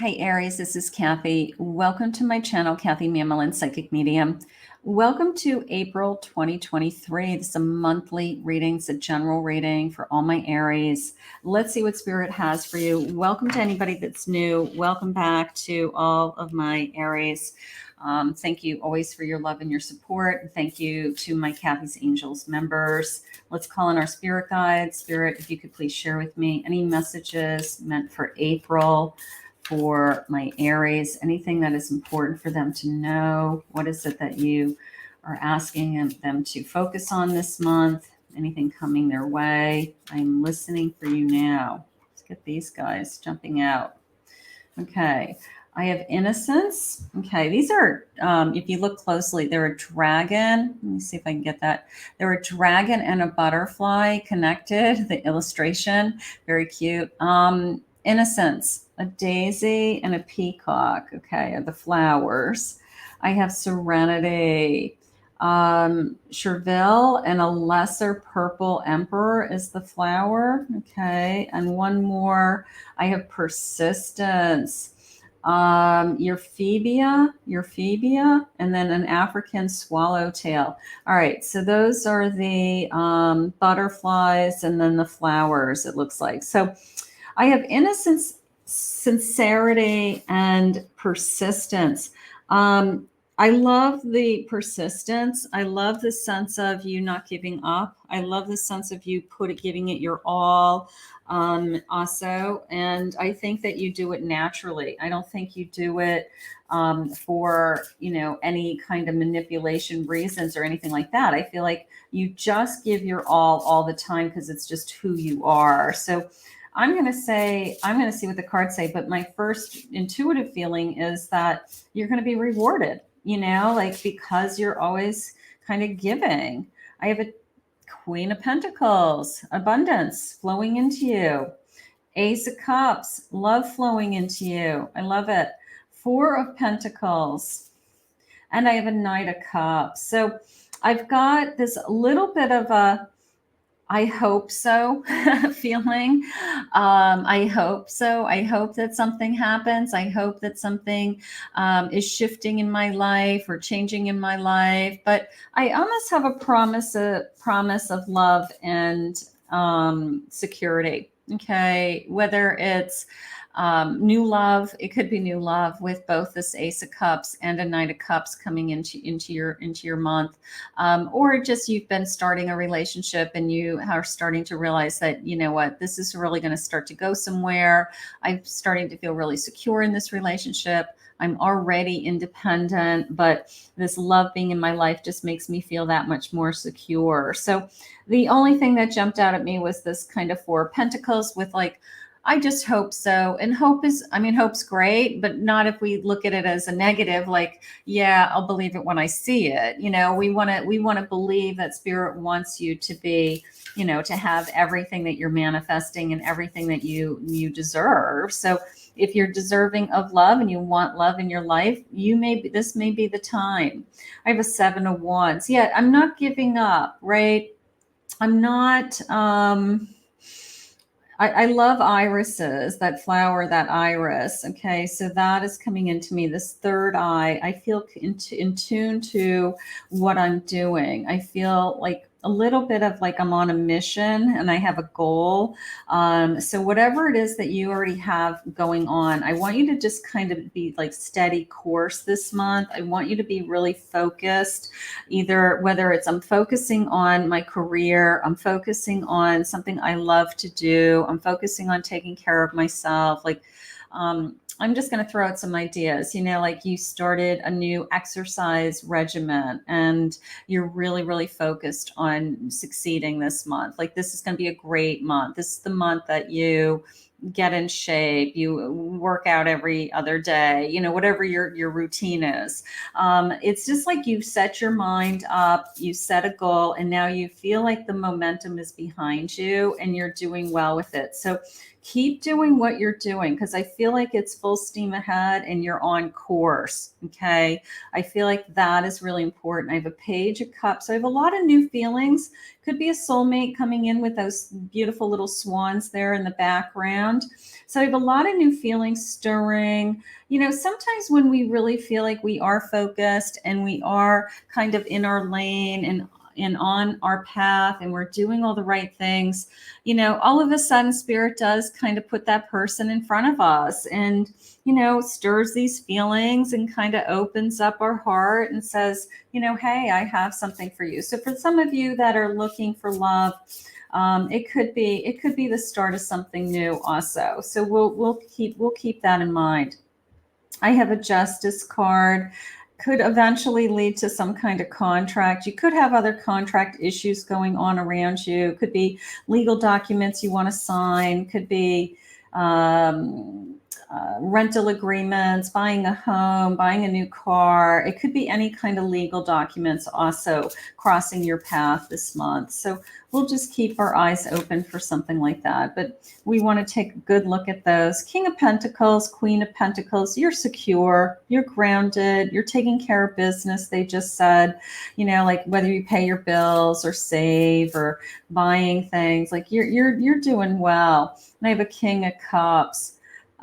Hi Aries, this is Kathy. Welcome to my channel, Kathy Mamolen, Psychic Medium. Welcome to April 2023. This is a monthly reading. It's a general reading for all my Aries. Let's see what Spirit has for you. Welcome to anybody that's new. Welcome back to all of my Aries. Thank you always for your love and your support. Thank you to my Kathy's Angels members. Let's call in our spirit guides. Spirit, if you could please share with me any messages meant for April for my Aries, anything that is important for them to know. What is it that you are asking them to focus on this month? Anything coming their way? I'm listening for you now. Let's get these guys jumping out. Okay. I have Innocence. Okay, these are, if you look closely, they're a dragon. Let me see if I can get that. They're a dragon and a butterfly connected, the illustration. Very cute. Innocence, a daisy and a peacock, okay, are the flowers. I have Serenity. Chervil and a lesser purple emperor is the flower, okay. And one more, I have Persistence. Euphebia, and then an African swallowtail. All right, so those are the butterflies and then the flowers, it looks like. So I have innocence, sincerity, and persistence. I love the persistence. I love the sense of you not giving up. I love the sense of you giving it your all. Also, and I think that you do it naturally. I don't think you do it for, any kind of manipulation reasons or anything like that. I feel like you just give your all the time because it's just who you are. So I'm going to see what the cards say, but my first intuitive feeling is that you're going to be rewarded, because you're always kind of giving. I have a Queen of Pentacles, abundance flowing into you. Ace of Cups, love flowing into you. I love it. Four of Pentacles. And I have a Knight of Cups. So I've got this little bit of a I hope so feeling. I hope so. I hope that something happens. I hope that something is shifting in my life or changing in my life. But I almost have a promise of love and security. Okay, whether it's new love, it could be new love with both this Ace of Cups and a Knight of Cups coming into your month, or just you've been starting a relationship and you are starting to realize that, this is really going to start to go somewhere. I'm starting to feel really secure in this relationship. I'm already independent, but this love being in my life just makes me feel that much more secure. So the only thing that jumped out at me was this kind of Four of Pentacles with I just hope so. And hope's great, but not if we look at it as a negative, yeah, I'll believe it when I see it. We want to believe that Spirit wants you to be, to have everything that you're manifesting and everything that you deserve. So if you're deserving of love and you want love in your life, this may be the time. I have a Seven of Wands. Yeah, I'm not giving up, right? I'm not, I love irises, that flower, that iris. Okay, so that is coming into me. This third eye, I feel in tune to what I'm doing. I feel like a little bit of I'm on a mission and I have a goal. So whatever it is that you already have going on, I want you to just kind of be steady course this month. I want you to be really focused, whether it's I'm focusing on my career, I'm focusing on something I love to do, I'm focusing on taking care of myself. I'm just going to throw out some ideas, you started a new exercise regimen and you're really, really focused on succeeding this month. This is going to be a great month. This is the month that you get in shape, you work out every other day, whatever your routine is. It's just you set your mind up, you set a goal, and now you feel like the momentum is behind you and you're doing well with it. So keep doing what you're doing because I feel like it's full steam ahead and you're on course. Okay. I feel like that is really important. I have a Page of Cups. I have a lot of new feelings. Could be a soulmate coming in with those beautiful little swans there in the background. So I have a lot of new feelings stirring. Sometimes when we really feel like we are focused and we are kind of in our lane and on our path and we're doing all the right things, all of a sudden spirit does kind of put that person in front of us and, stirs these feelings and kind of opens up our heart and says, hey, I have something for you. So for some of you that are looking for love, it could be the start of something new also. So we'll keep that in mind. I have a justice card. Could eventually lead to some kind of contract. You could have other contract issues going on around you. Could be legal documents you want to sign. Could be rental agreements, buying a home, buying a new car. It could be any kind of legal documents also crossing your path this month. So we'll just keep our eyes open for something like that. But we want to take a good look at those. King of Pentacles, Queen of Pentacles, you're secure, you're grounded, you're taking care of business. They just said, like whether you pay your bills or save or buying things, like you're doing well. And I have a King of Cups.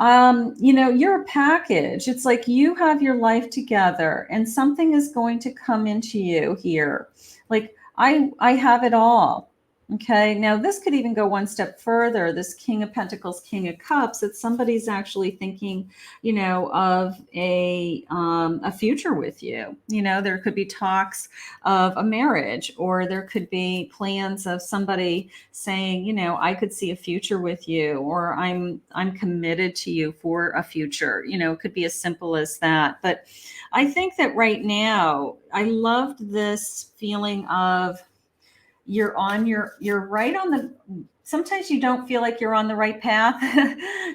You're a package. It's like you have your life together and something is going to come into you here. Like I have it all. Okay. Now this could even go one step further. This King of Pentacles, King of Cups, that somebody's actually thinking, of a future with you. There could be talks of a marriage, or there could be plans of somebody saying, I could see a future with you, or I'm committed to you for a future. It could be as simple as that. But I think that right now, I loved this feeling of you're right on the, sometimes you don't feel like you're on the right path.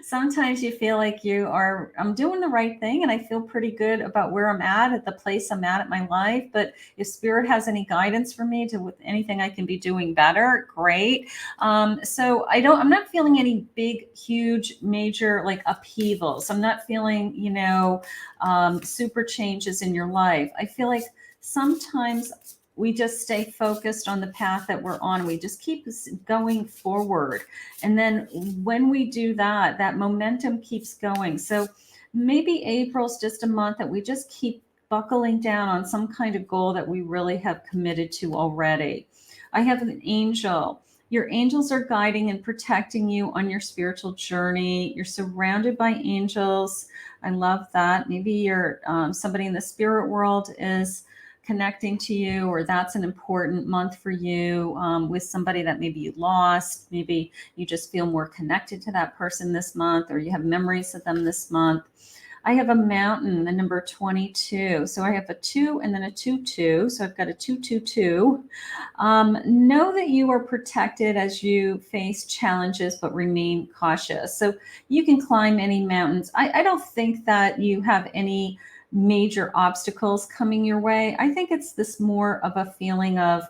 Sometimes you feel like I'm doing the right thing and I feel pretty good about where I'm at the place I'm at my life. But if spirit has any guidance for me with anything I can be doing better, great. So I'm not feeling any big, huge, major like upheavals. I'm not feeling, super changes in your life. I feel like sometimes we just stay focused on the path that we're on. We just keep going forward. And then when we do that, that momentum keeps going. So maybe April's just a month that we just keep buckling down on some kind of goal that we really have committed to already. I have an angel. Your angels are guiding and protecting you on your spiritual journey. You're surrounded by angels. I love that. Maybe you're somebody in the spirit world is connecting to you, or that's an important month for you with somebody that maybe you lost. Maybe you just feel more connected to that person this month, or you have memories of them this month. I have a mountain, the number 22. So I have a 2 and then a 2-2. So I've got a 2-2-2. Know that you are protected as you face challenges, but remain cautious. So you can climb any mountains. I don't think that you have any major obstacles coming your way. I think it's this more of a feeling of,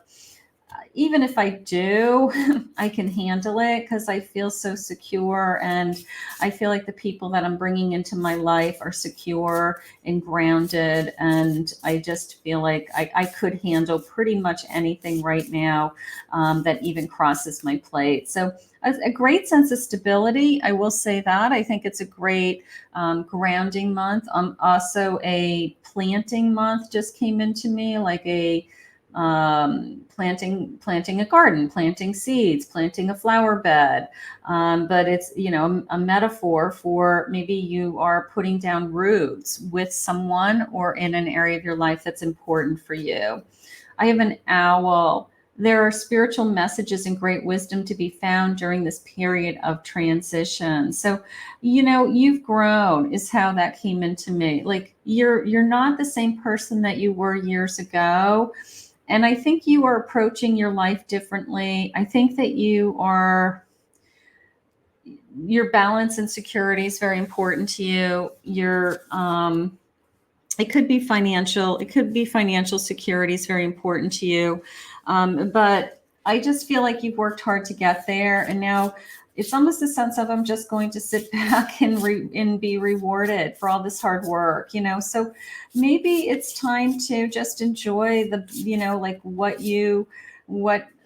even if I do, I can handle it because I feel so secure, and I feel like the people that I'm bringing into my life are secure and grounded, and I just feel like I could handle pretty much anything right now that even crosses my plate. So a great sense of stability, I will say that. I think it's a great grounding month. Also a planting month just came into me, like a planting a garden, planting seeds, planting a flower bed. But it's, a metaphor for maybe you are putting down roots with someone or in an area of your life that's important for you. I have an owl. There are spiritual messages and great wisdom to be found during this period of transition. So, you've grown is how that came into me. Like you're not the same person that you were years ago. And I think you are approaching your life differently. I think that your balance and security is very important to you. It could be financial security is very important to you. But I just feel like you've worked hard to get there. And now it's almost a sense of, I'm just going to sit back and be rewarded for all this hard work, So maybe it's time to just enjoy the, like what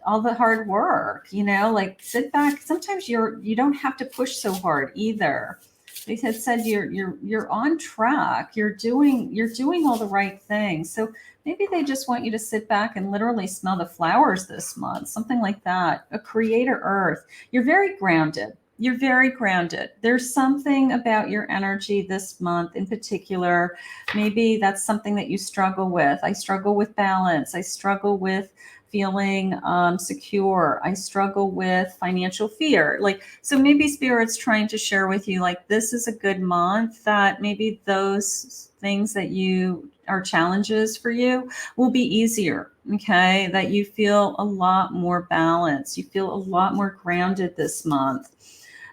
all the hard work, like sit back. Sometimes you don't have to push so hard either. They had said you're on track. You're doing all the right things. So maybe they just want you to sit back and literally smell the flowers this month, something like that. A creator earth. You're very grounded. You're very grounded. There's something about your energy this month in particular. Maybe that's something that you struggle with. I struggle with balance. I struggle with feeling secure. I struggle with financial fear. So maybe Spirit's trying to share with you, this is a good month that maybe those things that you are challenges for you will be easier. Okay. That you feel a lot more balanced. You feel a lot more grounded this month.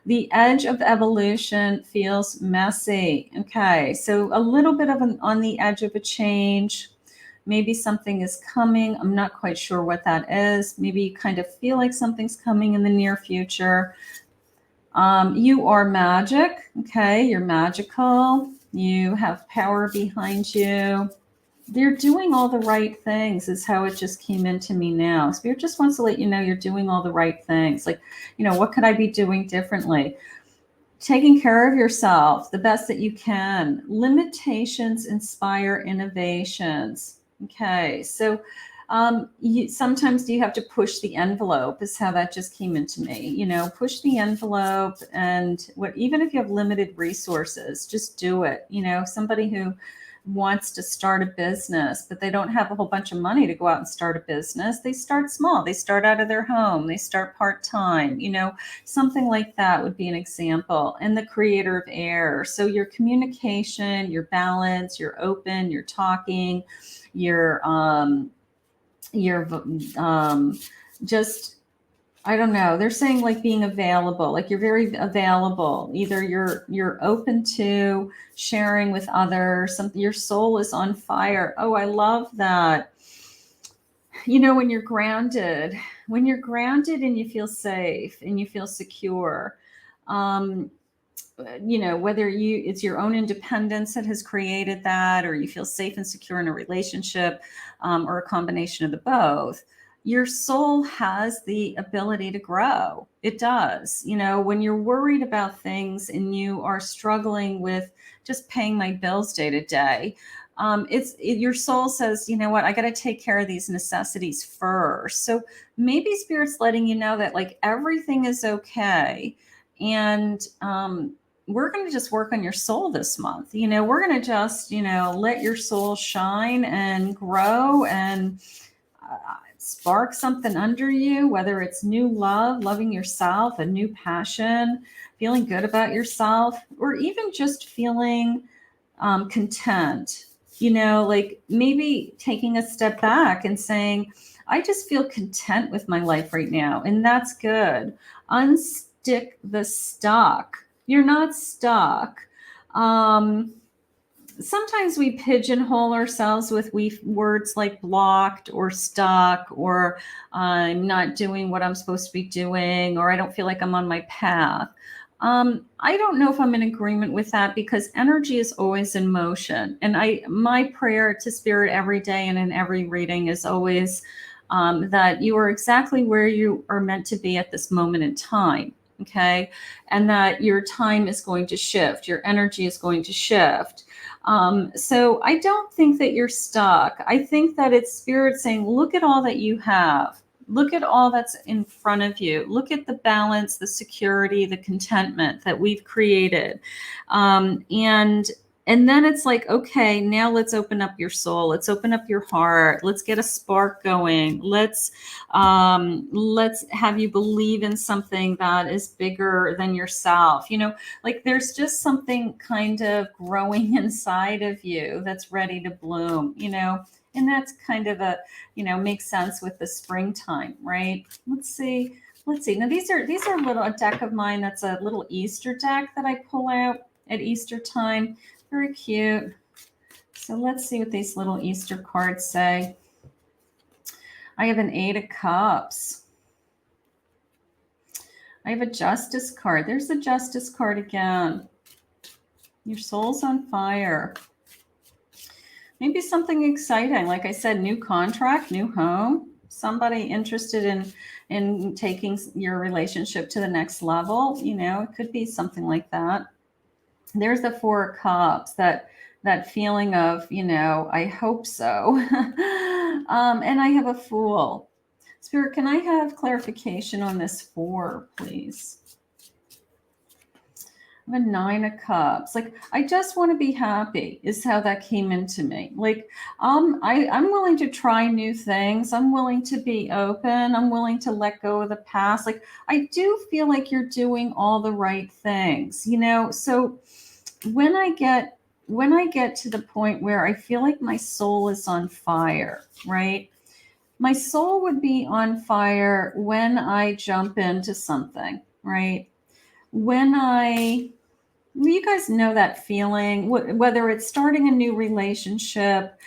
The edge of evolution feels messy. Okay. So a little bit of on the edge of a change. Maybe something is coming. I'm not quite sure what that is. Maybe you kind of feel like something's coming in the near future. You are magic. Okay. You're magical. You have power behind you. They're doing all the right things is how it just came into me now. Spirit just wants to let you know you're doing all the right things. What could I be doing differently? Taking care of yourself the best that you can. Limitations inspire innovations. Okay, so sometimes you have to push the envelope is how that just came into me. Push the envelope, and even if you have limited resources, just do it. Somebody who wants to start a business, but they don't have a whole bunch of money to go out and start a business. They start small. They start out of their home. They start part-time, something like that would be an example. And the creator of air. So your communication, your balance, you're open, you're talking, you're just, I don't know. They're saying being available, you're very available. Either you're open to sharing with others. Your soul is on fire. Oh, I love that. When you're grounded and you feel safe and you feel secure, whether it's your own independence that has created that, or you feel safe and secure in a relationship, or a combination of the both. Your soul has the ability to grow. It does. When you're worried about things and you are struggling with just paying my bills day to day, your soul says, you know what, I got to take care of these necessities first. So maybe Spirit's letting you know that everything is okay. And we're going to just work on your soul this month. We're going to just, let your soul shine and grow and spark something under you, whether it's new love, loving yourself, a new passion, feeling good about yourself, or even just feeling content, maybe taking a step back and saying, I just feel content with my life right now. And that's good. Unstick the stuck. You're not stuck. Sometimes we pigeonhole ourselves with words like blocked or stuck, or I'm not doing what I'm supposed to be doing, or I don't feel like I'm on my path. I don't know if I'm in agreement with that, because energy is always in motion. And my prayer to Spirit every day and in every reading is always that you are exactly where you are meant to be at this moment in time. Okay. And that your time is going to shift. Your energy is going to shift. So I don't think that you're stuck. I think that it's Spirit saying, look at all that you have. Look at all that's in front of you. Look at the balance, the security, the contentment that we've created. And then it's okay, now let's open up your soul. Let's open up your heart. Let's get a spark going. Let's have you believe in something that is bigger than yourself. There's just something kind of growing inside of you that's ready to bloom, and that's kind of makes sense with the springtime, right? Let's see. Now these are a deck of mine. That's a little Easter deck that I pull out at Easter time. Very cute. So let's see what these little Easter cards say. I have an 8 of Cups. I have a Justice card. There's the Justice card again. Your soul's on fire. Maybe something exciting. Like I said, new contract, new home, somebody interested in taking your relationship to the next level. You know, it could be something like that. There's the Four of Cups, that feeling of, you know, I hope so. And I have a Fool. Spirit, can I have clarification on this 4, please? I have a 9 of Cups. Like, I just want to be happy is how that came into me. Like, I'm willing to try new things. I'm willing to be open. I'm willing to let go of the past. Like, I do feel like you're doing all the right things, you know? So when I get to the point where I feel like my soul is on fire, right? My soul would be on fire when I jump into something, right? You guys know that feeling, whether it's starting a new relationship,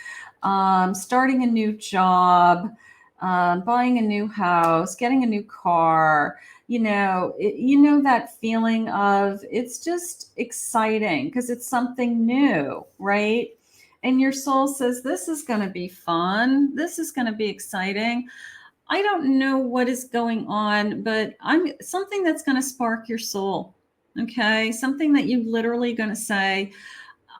starting a new job, buying a new house, getting a new car, you know, that feeling of it's just exciting because it's something new, right? And your soul says, this is going to be fun. This is going to be exciting. I don't know what is going on, but I'm something that's going to spark your soul. Okay. Something that you literally going to say,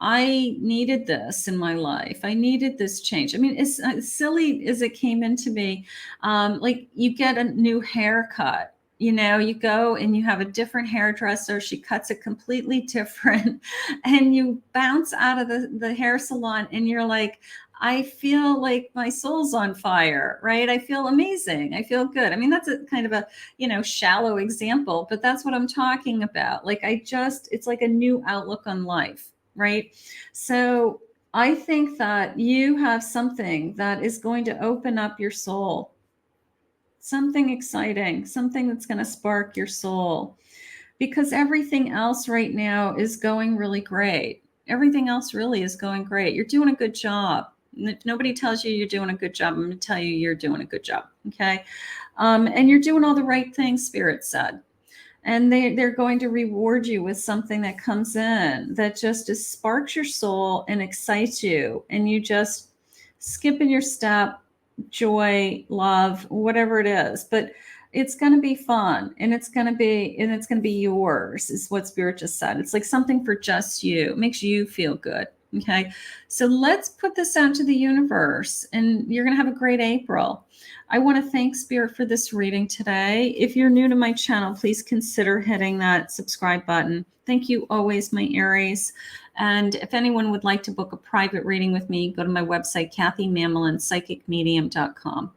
I needed this in my life. I needed this change. I mean, it's as silly as it came into me. Like you get a new haircut, you know, you go and you have a different hairdresser. She cuts it completely different and you bounce out of the hair salon and you're like, I feel like my soul's on fire, right? I feel amazing. I feel good. I mean, that's a kind of a, you know, shallow example, but that's what I'm talking about. Like it's like a new outlook on life, right? So I think that you have something that is going to open up your soul, something exciting, something that's going to spark your soul, because everything else right now is going really great. Everything else really is going great. You're doing a good job. If nobody tells you you're doing a good job, I'm going to tell you you're doing a good job. Okay. And you're doing all the right things, Spirit said. And they're going to reward you with something that comes in that just sparks your soul and excites you. And you just skip in your step, joy, love, whatever it is. But it's going to be fun and it's going to be yours, is what Spirit just said. It's like something for just you. It makes you feel good. Okay. So let's put this out to the universe and you're going to have a great April. I want to thank Spirit for this reading today. If you're new to my channel, please consider hitting that subscribe button. Thank you always, my Aries. And if anyone would like to book a private reading with me, go to my website, KathyMamolen, psychicmedium.com.